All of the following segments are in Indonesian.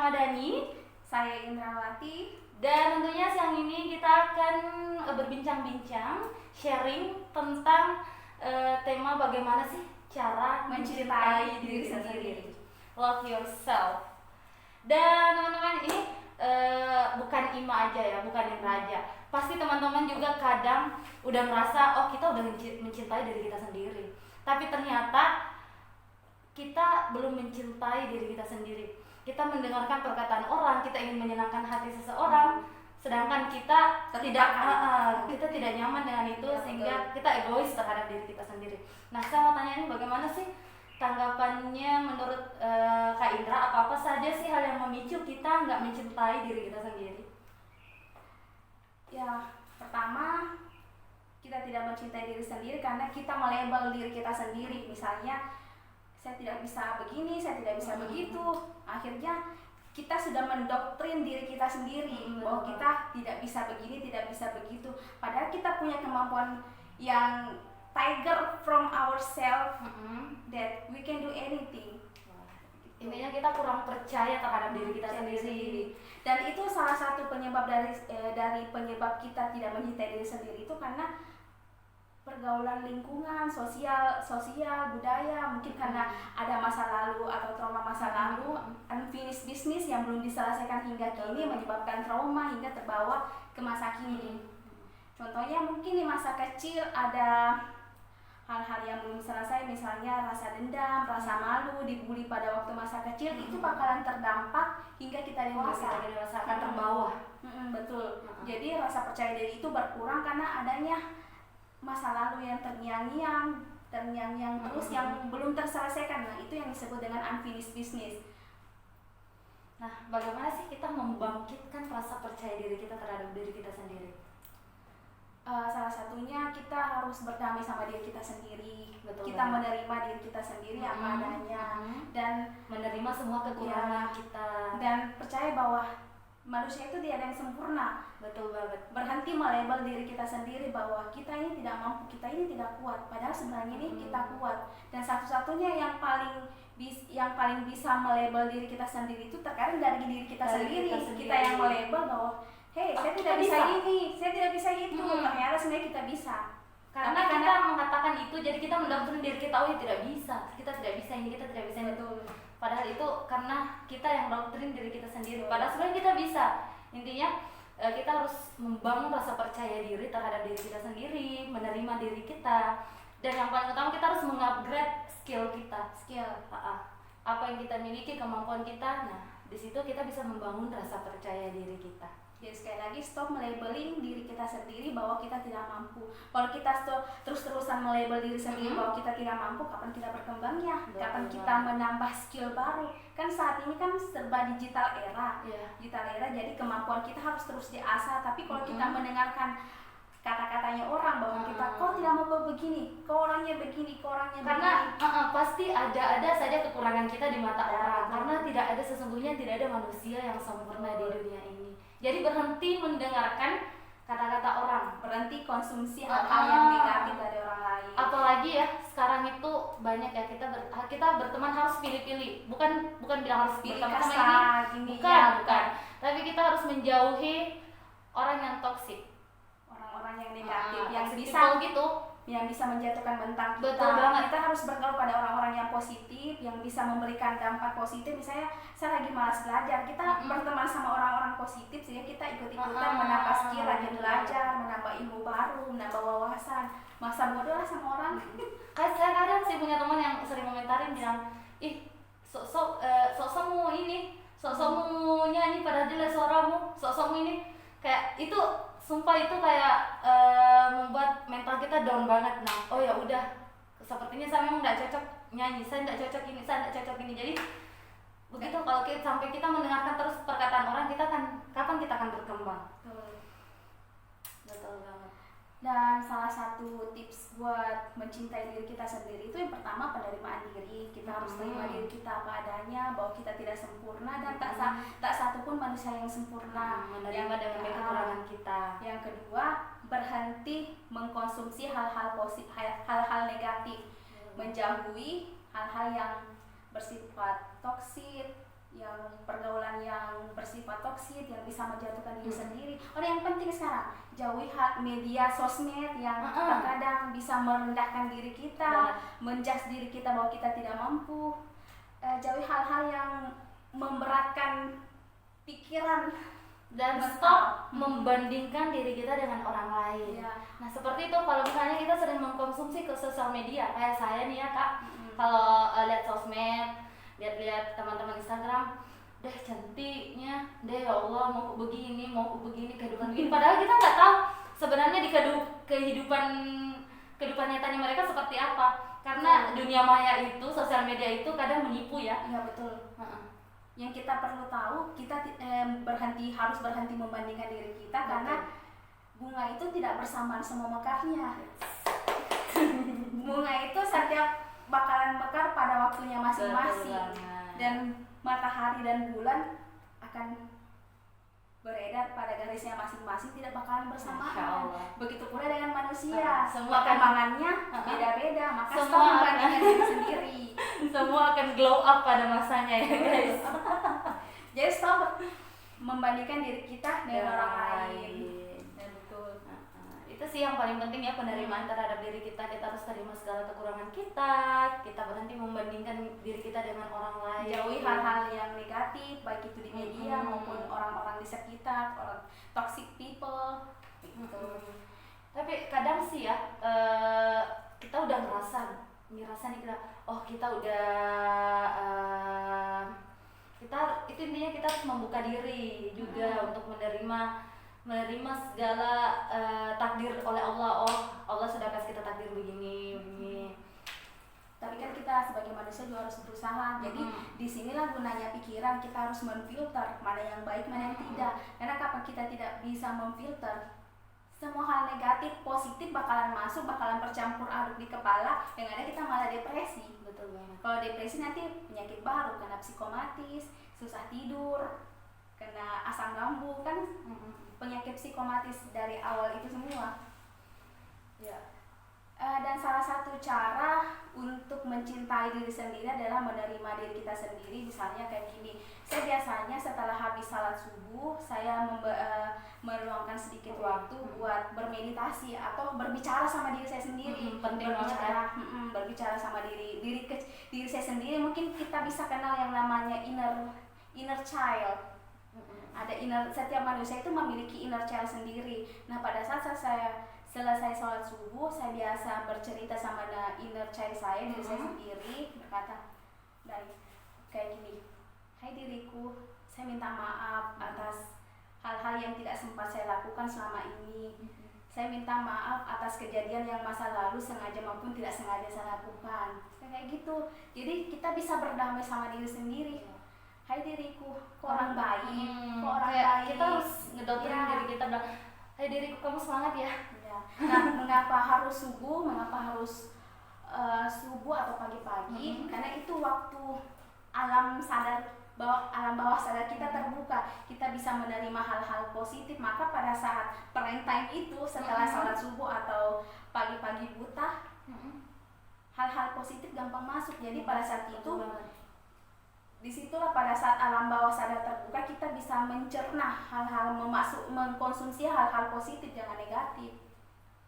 Ramadhani. Saya Indrawati. Dan tentunya siang ini kita akan berbincang-bincang, sharing tentang tema bagaimana sih cara mencintai diri sendiri. Love yourself. Dan teman-teman ini bukan Ima aja ya, bukan Indra aja. Pasti teman-teman juga kadang udah merasa, oh kita udah mencintai diri kita sendiri. Tapi ternyata kita belum mencintai diri kita sendiri. Kita mendengarkan perkataan orang, kita ingin menyenangkan hati seseorang, sedangkan kita tidak nyaman dengan itu, sehingga kita egois terhadap diri kita sendiri. Nah, saya mau tanya ini, bagaimana sih tanggapannya menurut Kak Indra? Apa saja sih hal yang memicu kita nggak mencintai diri kita sendiri? Ya, pertama kita tidak mencintai diri sendiri karena kita melabel diri kita sendiri. Misalnya, saya tidak bisa begini, saya tidak bisa begitu. Akhirnya kita sudah mendoktrin diri kita sendiri bahwa kita tidak bisa begini, tidak bisa begitu. Padahal kita punya kemampuan yang tiger from ourselves, that we can do anything. Intinya kita kurang percaya terhadap diri kita sendiri. Dan itu salah satu penyebab dari penyebab kita tidak mencintai diri sendiri itu karena pergaulan lingkungan, sosial, budaya, mungkin karena ada masa lalu atau trauma masa lalu, unfinished business yang belum diselesaikan hingga kini menyebabkan trauma hingga terbawa ke masa kini. Contohnya mungkin di masa kecil ada hal-hal yang belum selesai, misalnya rasa dendam, rasa malu, dibully pada waktu masa kecil, itu bakalan terdampak hingga kita dewasa. Akan terbawa. Betul. Jadi rasa percaya diri itu berkurang karena adanya masa lalu yang terngiang-ngiang terus yang belum terselesaikan. Nah, itu yang disebut dengan unfinished business. Nah, bagaimana sih kita membangkitkan rasa percaya diri kita terhadap diri kita sendiri? Salah satunya kita harus berdamai sama diri kita sendiri. Betul, kita menerima diri kita sendiri apa adanya dan menerima semua kekurangan kita dan percaya bahwa manusia itu tidak ada yang sempurna. Betul banget. Berhenti melabel diri kita sendiri bahwa kita ini tidak mampu, kita ini tidak kuat. Padahal sebenarnya ini kita kuat. Dan satu-satunya yang paling bisa melabel diri kita sendiri itu terkadang dari diri kita sendiri. Kita yang melabel bahwa, hey, saya tidak bisa ini, saya tidak bisa itu. Ternyata sebenarnya kita bisa. Karena kita mengatakan itu, jadi kita mendoktrin diri kita, oh ya tidak bisa, kita tidak bisa ini, kita tidak bisa itu. Padahal itu karena kita yang doktrin diri kita sendiri. Padahal sebenarnya kita bisa. Intinya kita harus membangun rasa percaya diri terhadap diri kita sendiri, menerima diri kita. Dan yang paling utama kita harus mengupgrade skill kita. Apa yang kita miliki, kemampuan kita. Nah, di situ kita bisa membangun rasa percaya diri kita. Jadi sekali lagi stop melabeling diri kita sendiri bahwa kita tidak mampu. Kalau kita terus-terusan melabel diri sendiri bahwa kita tidak mampu, kapan kita berkembangnya? Kapan kita menambah skill baru? Kan saat ini kan serba digital era. Digital era, jadi kemampuan kita harus terus diasah. Tapi kalau kita mendengarkan kata-katanya orang bahwa kita kau tidak mau begini, kau orangnya begini, kau orangnya begini. Karena pasti ada saja kekurangan kita di mata orang. Karena tidak ada sesungguhnya tidak ada manusia yang sempurna di dunia ini. Jadi berhenti mendengarkan kata-kata orang, berhenti konsumsi hal-hal yang negatif dari orang lain. Apalagi ya sekarang itu banyak ya kita berteman harus pilih-pilih, bukan bilang harus pilih berteman sama ini, bukan. Tapi kita harus menjauhi orang yang toksik, orang-orang yang negatif, yang bisa menjatuhkan mentang kita. Betul banget. Kita harus bergaul pada orang-orang yang positif, yang bisa memberikan dampak positif. Misalnya saya lagi malas belajar, kita berteman sama orang-orang positif sehingga kita ikut-ikutan menambah skill, rajin belajar, menambah ilmu baru, menambah wawasan. Masa bodoh lah sama orang. Saya kadang sih punya teman yang sering komentarin bilang, ih sok-sokmu ini, sok-sokmu nyanyi padahal jelek suaramu, sok-sokmu ini. Kayak itu sumpah itu kayak membuat mental kita down banget. Nah, oh ya udah, sepertinya saya memang nggak cocok nyanyi, saya nggak cocok ini, saya nggak cocok ini. Jadi begitu kalau sampai kita mendengarkan terus perkataan orang, kapan kita akan berkembang? Betul banget. Dan salah satu tips buat mencintai diri kita sendiri itu yang pertama penerimaan diri. Kita harus terima diri kita apa adanya, bahwa kita tidak sempurna dan tak satu pun manusia yang sempurna. Menerima dengan kekurangan kita. Yang kedua, berhenti mengkonsumsi hal-hal negatif, menjauhi hal-hal yang bersifat toksik, yang pergaulan yang bersifat toksik yang bisa menjatuhkan diri sendiri. Yang penting sekarang jauhi media sosmed yang terkadang bisa merendahkan diri kita, menjudge diri kita bahwa kita tidak mampu. Jauhi hal-hal yang memberatkan pikiran dan stop membandingkan diri kita dengan orang lain. Nah seperti itu, kalau misalnya kita sering mengkonsumsi ke sosial media, kayak saya nih ya Kak, kalau lihat sosmed, lihat teman-teman Instagram, deh cantiknya, deh ya Allah mau begini kehidupan begini, padahal kita nggak tahu sebenarnya di kehidupan nyatanya mereka seperti apa, karena dunia maya itu, sosial media itu kadang menipu ya. Iya betul. Yang kita perlu tahu, kita harus berhenti membandingkan diri kita. Betul. Karena bunga itu tidak bersamaan semua mekarnya. Bunga itu setiap bakalan mekar pada waktunya masing-masing, dan matahari dan bulan akan beredar pada garisnya masing-masing, tidak bakalan bersamaan. Begitu pula dengan manusia, semua perkembangannya beda-beda, maka stop membandingkan diri sendiri. Semua akan glow up pada masanya ya guys. Jadi stop membandingkan diri kita dengan orang lain. Betul. Itu sih yang paling penting ya, penerimaan terhadap diri kita. Kita harus terima segala kekurangan kita. Kita berhenti membandingkan diri kita dengan orang lain. Jauhi hal-hal yang negatif, baik itu di media maupun orang-orang di sekitar, orang toxic people. Tapi kadang sih ya, kita udah ngerasa nih kita, kita udah itu intinya kita harus membuka diri juga untuk menerima segala takdir oleh Allah. Allah sudah kasih kita takdir begini. Tapi kan kita sebagai manusia juga harus berusaha. Jadi disinilah gunanya pikiran, kita harus memfilter mana yang baik, mana yang tidak. Karena kapan kita tidak bisa memfilter, semua hal negatif, positif bakalan masuk, bakalan bercampur aduk di kepala, yang ada kita malah depresi. Betul banget. Kalau depresi nanti penyakit baru, kena psikomatis, susah tidur, kena asam lambung, kan penyakit psikomatis dari awal itu semua. Ya. Dan salah satu cara untuk mencintai diri sendiri adalah menerima diri kita sendiri. Misalnya kayak gini, saya biasanya setelah habis salat subuh, saya meluangkan sedikit waktu buat bermeditasi atau berbicara sama diri saya sendiri. Berbicara sama diri saya sendiri. Mungkin kita bisa kenal yang namanya inner child. Setiap manusia itu memiliki inner child sendiri. Nah, pada saat saya selesai sholat subuh, saya biasa bercerita sama inner child saya, diri saya sendiri, berkata kayak gini, hai diriku, saya minta maaf atas hal-hal yang tidak sempat saya lakukan selama ini. Saya minta maaf atas kejadian yang masa lalu sengaja maupun tidak sengaja saya lakukan. Kayak gitu. Jadi kita bisa berdamai sama diri sendiri. Hai diriku, kok orang baik, baik. Kita harus ngedoktrin diri kita, bilang, hai diriku, kamu semangat ya. Nah, mengapa harus subuh? Mengapa harus subuh atau pagi-pagi? Karena itu waktu alam bawah sadar kita terbuka, kita bisa menerima hal-hal positif. Maka pada saat prime time itu, setelah sholat subuh atau pagi-pagi buta, hal-hal positif gampang masuk. Jadi pada saat itu, disitulah pada saat alam bawah sadar terbuka, kita bisa mencerna hal-hal, mengkonsumsi hal-hal positif, jangan negatif.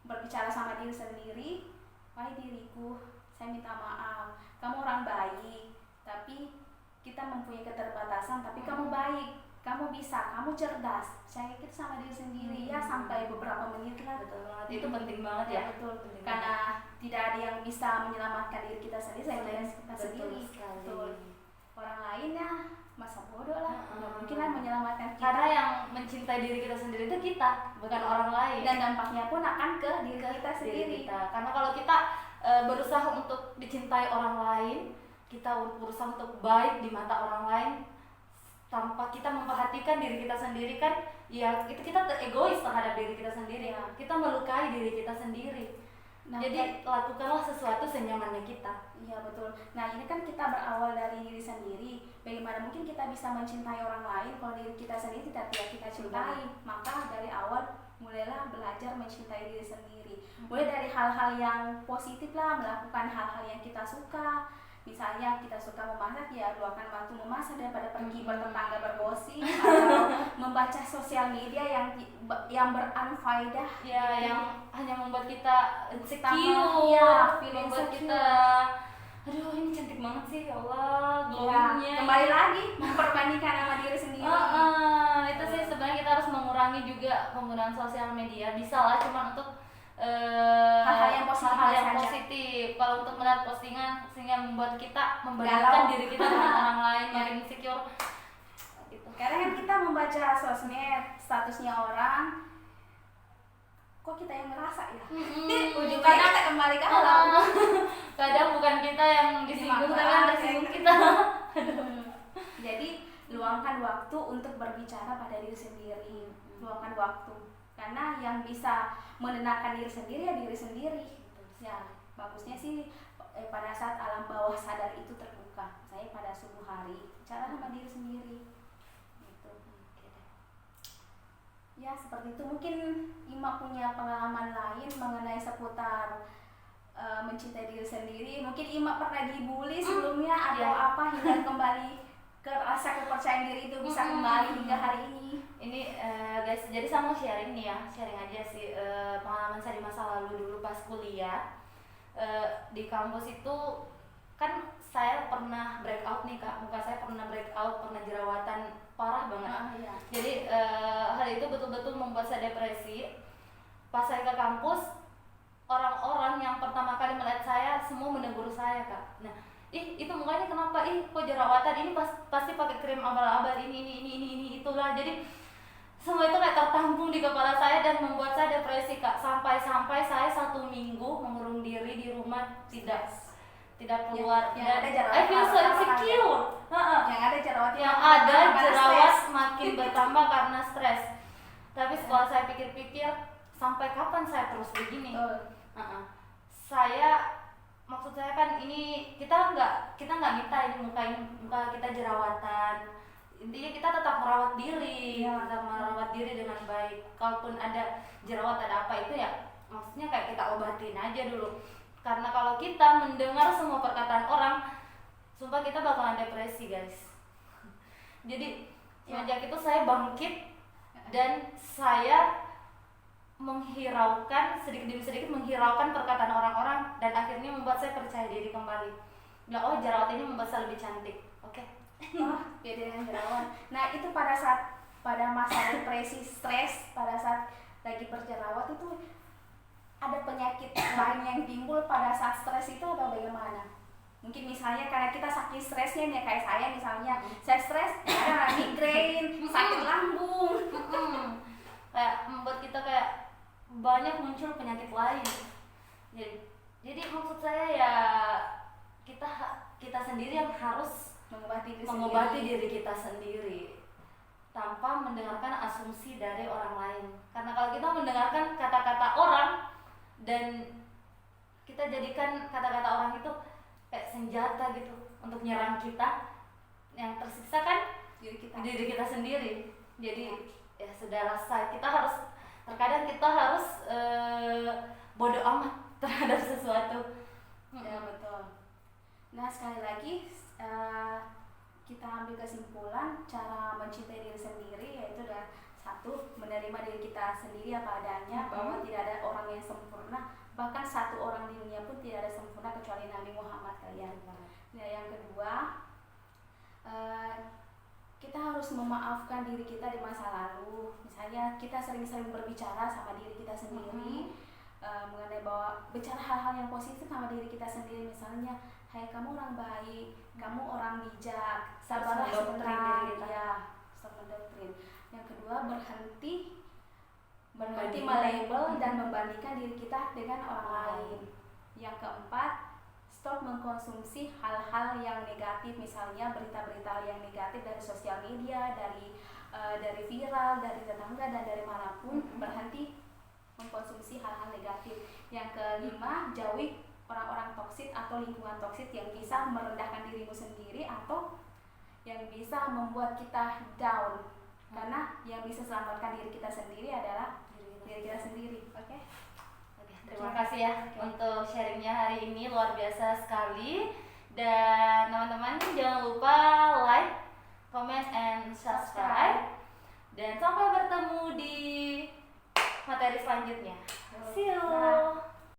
Berbicara sama diri sendiri, hai diriku, saya minta maaf, kamu orang baik, tapi kita mempunyai keterbatasan, tapi kamu baik, kamu bisa, kamu cerdas. Saya yakin sama diri sendiri ya, sampai beberapa menit lah. Betul banget, itu penting banget ya. Betul, karena tidak ada yang bisa menyelamatkan diri kita sendiri, saya kira kita sendiri. Betul. Orang lainnya masa bodoh lah, nggak mungkin lah menyelamatkan kita. Karena yang mencintai diri kita sendiri itu kita, bukan orang lain. Dan dampaknya pun akan ke diri kita sendiri. Karena kalau kita berusaha untuk dicintai orang lain, kita berusaha untuk baik di mata orang lain, tanpa kita memperhatikan diri kita sendiri, kan ya itu kita egois terhadap diri kita sendiri. Kita melukai diri kita sendiri. Jadi lakukanlah sesuatu senyamannya kita. Iya betul. Nah ini kan kita berawal dari diri sendiri. Bagaimana mungkin kita bisa mencintai orang lain kalau diri kita sendiri tidak kita cintai? Maka dari awal mulailah belajar mencintai diri sendiri. Mulai dari hal-hal yang positif lah, melakukan hal-hal yang kita suka. Misalnya kita suka memasak, ya luangkan waktu memasak daripada pergi bertetangga bergosip atau membaca sosial media yang beranfaedah. Ya, gitu. yang hanya membuat kita insecure, ya, feeling membuat insecure. kita aduh ini cantik banget sih, ya Allah, Ya, glowingnya. kembali lagi memperbandingkan sama diri sendiri. Itu sih sebenarnya kita harus mengurangi juga penggunaan sosial media. Bisa lah, cuma untuk hal-hal yang positif saja. positif. Kalau untuk melihat postingan sehingga membuat kita membandingkan diri kita dengan orang lain, makin insecure gitu. Karena kan kita membaca sosmed, statusnya orang, kok kita yang ngerasa ya? Ujungnya kita kembali ke alam. Kadang bukan kita yang disinggung, tapi yang tersinggung kita. Jadi luangkan waktu untuk berbicara pada diri sendiri. Luangkan waktu, karena yang bisa menenangkan diri sendiri ya diri sendiri. Ya bagusnya sih pada saat alam bawah sadar itu terbuka. Saya pada subuh hari bicara sama diri sendiri. Gitu. Ya seperti itu. Mungkin Ima punya pengalaman lain mengenai seputar mencintai diri sendiri. Mungkin Ima pernah dibully sebelumnya atau apa hingga kembali ke rasa kepercayaan diri itu bisa kembali hingga hari ini. Ini guys, jadi saya mau sharing nih ya, sharing aja sih pengalaman saya di masa lalu dulu pas kuliah. Di kampus itu kan saya pernah breakout nih Kak, muka saya pernah breakout, pernah jerawatan parah banget. Iya. Jadi hal itu betul-betul membuat saya depresi. Pas saya ke kampus, orang-orang yang pertama kali melihat saya semua menegur saya Kak. Nah, itu mukanya kenapa? Kok jerawatan? Ini pasti pakai krim abal-abal ini itulah. Jadi semua itu kayak tertampung di kepala saya dan membuat saya depresi Kak. Sampai saya 1 minggu mengurung diri di rumah, tidak keluar. Yang ada jerawat. I feel so insecure. Yang ada jerawat makin bertambah karena stres. Tapi setelah saya pikir-pikir, sampai kapan saya terus begini? Maksud saya kan ini kita nggak minta ini muka kita jerawatan. Intinya kita tetap merawat diri, dengan baik. Kalaupun ada jerawat ada apa itu ya, maksudnya kayak kita obatin aja dulu. Karena kalau kita mendengar semua perkataan orang, sumpah kita bakalan depresi guys. Jadi semenjak itu saya bangkit dan saya sedikit demi sedikit menghiraukan perkataan orang-orang dan akhirnya membuat saya percaya diri kembali. Oh jerawat ini membuat saya lebih cantik. Oke. Beda dengan jerawat. Nah itu pada masa depresi, stres, pada saat lagi berjerawat itu ada penyakit lain yang timbul pada saat stres itu atau bagaimana? Mungkin misalnya karena kita saking stresnya nih, kayak saya misalnya, saya stres, ada migrain, sakit lambung. Kayak membuat kita kayak banyak muncul penyakit lain. Jadi maksud saya ya kita sendiri yang harus mengobati diri kita sendiri tanpa mendengarkan asumsi dari orang lain. Karena kalau kita mendengarkan kata-kata orang dan kita jadikan kata-kata orang itu kayak senjata gitu untuk nyerang kita, yang tersiksa kan diri kita sendiri. Jadi ya sudahlah, terkadang kita harus bodoh amat terhadap sesuatu. Ya betul. Nah sekali lagi kita ambil kesimpulan cara mencintai diri sendiri, yaitu adalah 1, menerima diri kita sendiri apa adanya, bahwa tidak ada orang yang sempurna, bahkan 1 orang di dunia pun tidak ada sempurna kecuali Nabi Muhammad kalian. Nah yang kedua, kita harus memaafkan diri kita di masa lalu. Misalnya kita sering-sering berbicara sama diri kita sendiri, mengenai bahwa bicara hal-hal yang positif sama diri kita sendiri. Misalnya, hai kamu orang baik, kamu orang bijak, sabarlah sebentar, stop mendoktrin. Yang kedua, berhenti melabel dan membandingkan diri kita dengan orang lain. Yang keempat, stop mengkonsumsi hal-hal yang negatif, misalnya berita-berita yang negatif dari sosial media, dari viral, dari tetangga dan dari manapun. Berhenti mengkonsumsi hal-hal negatif. Yang kelima, jauhi orang-orang toksik atau lingkungan toksik yang bisa merendahkan dirimu sendiri atau yang bisa membuat kita down. Karena yang bisa selamatkan diri kita sendiri adalah diri kita sendiri. Oke. Terima kasih ya untuk sharingnya hari ini, luar biasa sekali. Dan teman-teman jangan lupa like, comment, and subscribe. Dan sampai bertemu di materi selanjutnya. See you.